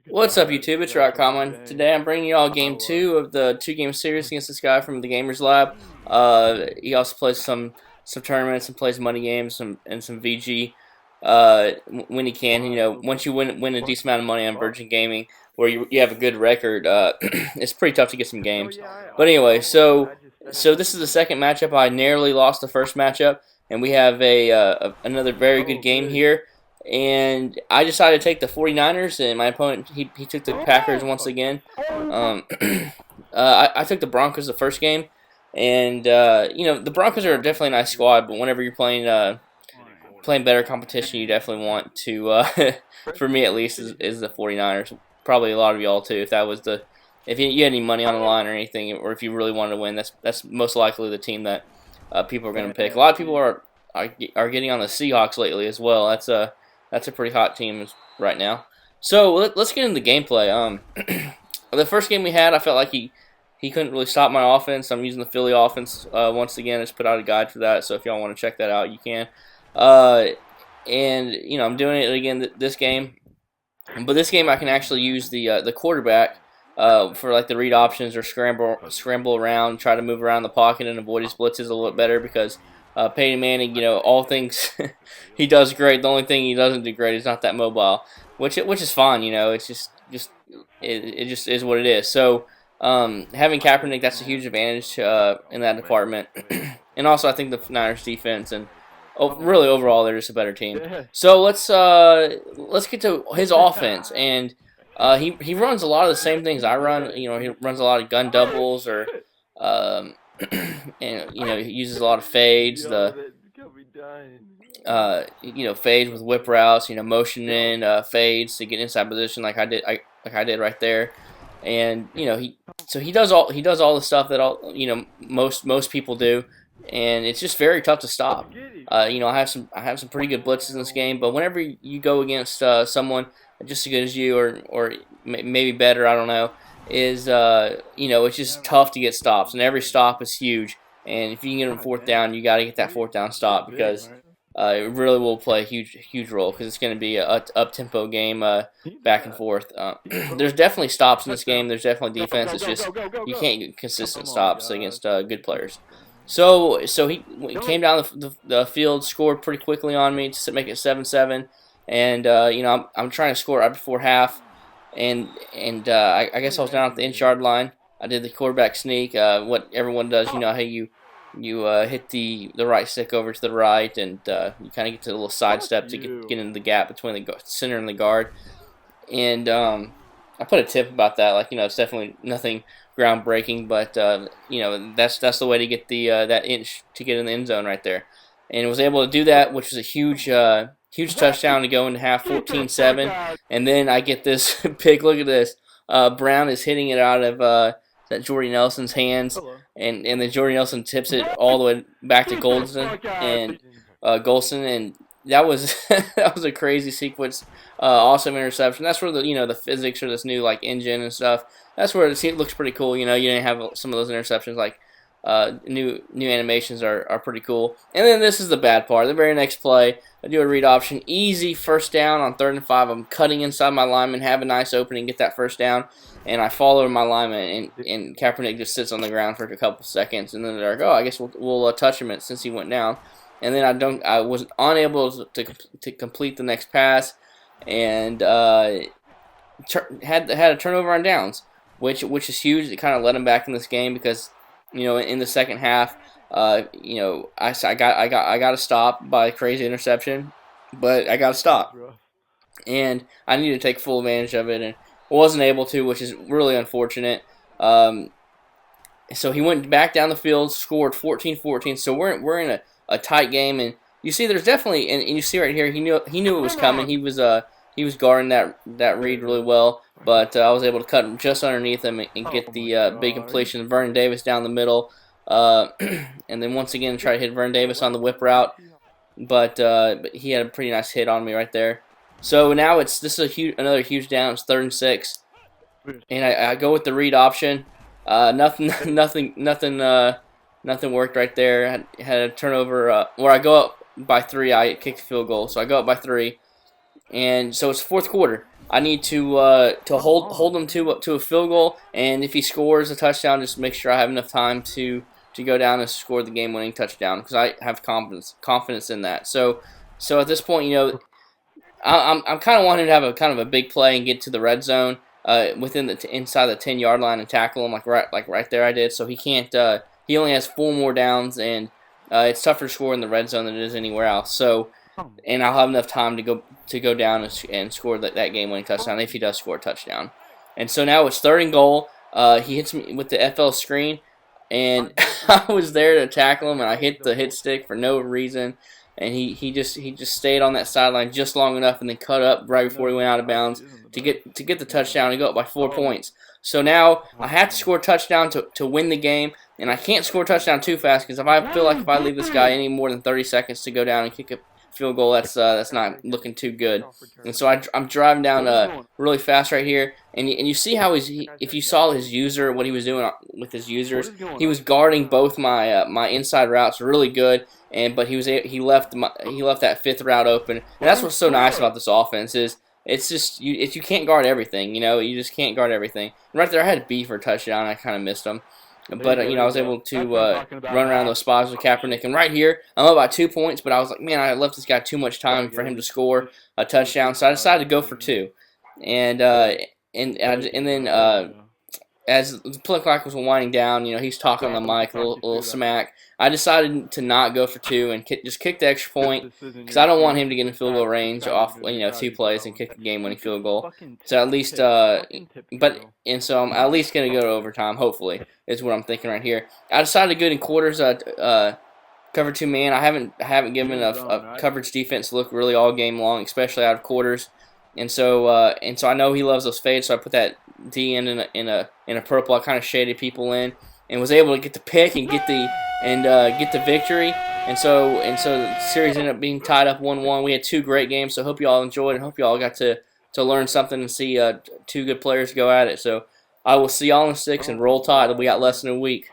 What's up, YouTube? It's Rock Common. Today I'm bringing you all game 2 of the 2-game series against this guy from the Gamers Lab. He also plays some tournaments and plays money games and some VG when he can. You know, once you win a decent amount of money on Virgin Gaming, where you have a good record, it's pretty tough to get some games. But anyway, so this is the second matchup. I narrowly lost the first matchup, and we have another very good game here. And I decided to take the 49ers, and my opponent, he took the Packers once again. I took the Broncos the first game, and you know, the Broncos are definitely a nice squad, but whenever you're playing better competition, you definitely want to, for me at least, is the 49ers. Probably a lot of y'all too. If you had any money on the line or anything, or if you really wanted to win, that's most likely the team that people are going to pick. A lot of people are getting on the Seahawks lately as well. That's a pretty hot team right now. So let's get into the gameplay. The first game we had, I felt like he couldn't really stop my offense. I'm using the Philly offense once again. I just put out a guide for that, so if y'all want to check that out, you can. And you know, I'm doing it again this game, but this game I can actually use the quarterback for like the read options or scramble around, try to move around the pocket and avoid his blitzes a little bit better because. Peyton Manning, you know, all things he does great. The only thing he doesn't do great is not that mobile, which is fine. You know, it's it just is what it is. So having Kaepernick, that's a huge advantage in that department. And also, I think the Niners defense and really overall they're just a better team. So let's get to his offense, and he runs a lot of the same things I run. You know, he runs a lot of gun doubles or. And you know, he uses a lot of fades, you know, fades with whip routes, you know, motion in fades to get inside position like I did right there. And you know, he does all the stuff that most people do, and it's just very tough to stop. You know, I have some pretty good blitzes in this game, but whenever you go against someone just as good as you or maybe better, I don't know, is you know, it's just tough to get stops, and every stop is huge. And if you can get them fourth down, you got to get that fourth down stop because it really will play a huge role because it's going to be a up tempo game, back and forth. There's definitely stops in this game. There's definitely defense. It's just you can't get consistent stops against good players. So he came down the field, scored pretty quickly on me to make it 7-7, and you know, I'm trying to score right before half. And I guess I was down at the inch-yard line. I did the quarterback sneak, what everyone does. You know how you hit the right stick over to the right, and you kind of get to a little sidestep to get into the gap between the center and the guard. And I put a tip about that, like, you know, it's definitely nothing groundbreaking, but you know, that's the way to get the that inch to get in the end zone right there. And was able to do that, which was a huge touchdown to go into half, 14-7, and then I get this pick. Look at this. Brown is hitting it out of that Jordy Nelson's hands, and then Jordy Nelson tips it all the way back to Golson, and that was that was a crazy sequence. Awesome interception. That's where the physics or this new like engine and stuff. That's where it looks pretty cool. You know, you didn't have some of those interceptions like. New animations are pretty cool. And then this is the bad part. The very next play, I do a read option, easy first down on 3rd and 5. I'm cutting inside my lineman, have a nice opening, get that first down, and I follow my lineman, and Kaepernick just sits on the ground for a couple seconds, and then they're like, oh, I guess we'll touch him since he went down. And then I was unable to complete the next pass, and had a turnover on downs, which is huge. It kind of led him back in this game because. You know, in the second half, you know, I got a stop by a crazy interception, but I got a stop, and I needed to take full advantage of it, and wasn't able to, which is really unfortunate. So he went back down the field, scored 14-14. So we're in a tight game, and you see, there's definitely, and you see right here, he knew it was coming. He was guarding that read really well. But I was able to cut him just underneath him and get the big completion. Vernon Davis down the middle. And then once again try to hit Vernon Davis on the whip route. But he had a pretty nice hit on me right there. So now this is another huge down. It's 3rd and 6. And I go with the read option. Nothing worked right there. I had a turnover where I go up by 3. I kicked the field goal. So I go up by 3. And so it's 4th quarter. I need to hold him to a field goal, and if he scores a touchdown, just make sure I have enough time to go down and score the game-winning touchdown because I have confidence in that. So at this point, I'm kind of wanting to have a kind of a big play and get to the red zone within the inside the 10-yard line and tackle him like right there I did. So he can't. He only has 4 more downs, and it's tougher to score in the red zone than it is anywhere else. So, and I'll have enough time to go down and score that game-winning touchdown if he does score a touchdown. And so now it's 3rd and goal. He hits me with the FL screen, and I was there to tackle him, and I hit the hit stick for no reason. And he just stayed on that sideline just long enough, and then cut up right before he went out of bounds to get the touchdown and go up by 4 points. So now I have to score a touchdown to win the game, and I can't score a touchdown too fast because I feel like if I leave this guy any more than 30 seconds to go down and kick a field goal, that's not looking too good. And so I'm driving down really fast right here, and you see how if you saw his user, what he was doing with his users, he was guarding both my my inside routes really good. But he left that 5th route open, and that's what's so nice about this offense is it's just you can't guard everything, you just can't guard everything. And right there, I had B for a touchdown. I kind of missed him, but I was able to run around those spots with Kaepernick. And right here, I'm up by 2 points, but I was like, man, I left this guy too much time for him to score a touchdown, so I decided to go for 2, and then. As the play clock was winding down, he's talking on the mic, a little smack. I decided to not go for 2 and just kick the extra point because I don't want him to get in field goal range off 2 plays and kick a game-winning field goal. So at least, so I'm at least gonna go to overtime. Hopefully, is what I'm thinking right here. I decided to go in quarters. Cover 2 man. I haven't given a coverage defense look really all game long, especially out of quarters. And so I know he loves those fades, so I put that D in a purple. I kind of shaded people in, and was able to get the pick and get the victory. And so the series ended up being tied up 1-1. We had 2 great games, so hope you all enjoyed, and hope you all got to learn something and see 2 good players go at it. So I will see y'all in 6 and roll tide. We got less than a week.